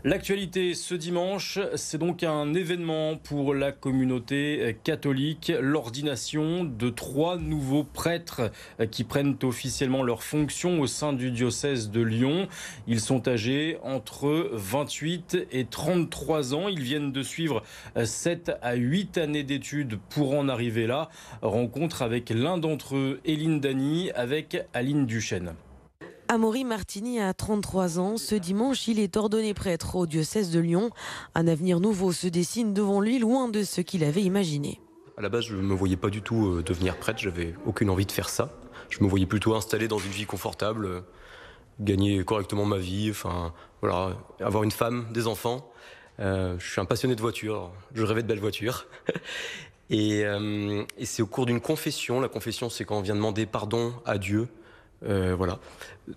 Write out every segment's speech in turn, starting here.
L'actualité ce dimanche, c'est donc un événement pour la communauté catholique, l'ordination de 3 nouveaux prêtres qui prennent officiellement leurs fonctions au sein du diocèse de Lyon. Ils sont âgés entre 28 et 33 ans. Ils viennent de suivre 7 à 8 années d'études pour en arriver là. Rencontre avec l'un d'entre eux, Éline Dany, avec Aline Duchesne. Amaury Martini a 33 ans. Ce dimanche, il est ordonné prêtre au diocèse de Lyon. Un avenir nouveau se dessine devant lui, loin de ce qu'il avait imaginé. À la base, je ne me voyais pas du tout devenir prêtre, j'avais aucune envie de faire ça. Je me voyais plutôt installé dans une vie confortable, gagner correctement ma vie, enfin voilà, avoir une femme, des enfants. Je suis un passionné de voitures, je rêvais de belles voitures. Et c'est au cours d'une confession. La confession, c'est quand on vient demander pardon à Dieu. Voilà,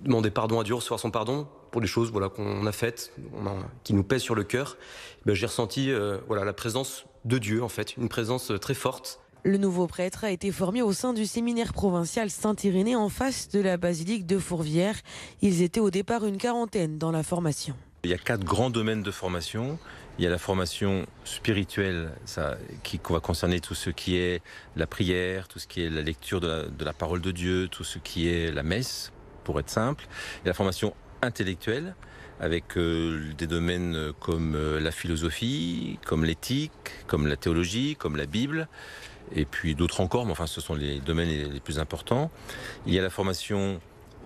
demander pardon à Dieu, recevoir son pardon pour les choses qu'on a faites, qui nous pèsent sur le cœur. J'ai ressenti la présence de Dieu, en fait, une présence très forte. Le nouveau prêtre a été formé au sein du séminaire provincial Saint-Irénée en face de la basilique de Fourvière. Ils étaient au départ une quarantaine dans la formation. Il y a 4 grands domaines de formation. Il y a la formation spirituelle, qui va concerner tout ce qui est la prière, tout ce qui est la lecture de la parole de Dieu, tout ce qui est la messe, pour être simple. Il y a la formation intellectuelle, avec des domaines comme la philosophie, comme l'éthique, comme la théologie, comme la Bible, et puis d'autres encore, mais enfin ce sont les domaines les plus importants. Il y a la formation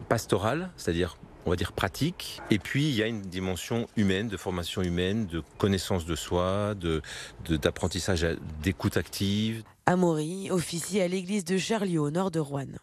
pastorale, c'est-à-dire on va dire pratique, et puis il y a une dimension humaine, de formation humaine, de connaissance de soi, d'apprentissage d'écoute active. Amaury officie à l'église de Charlieu au nord de Roanne.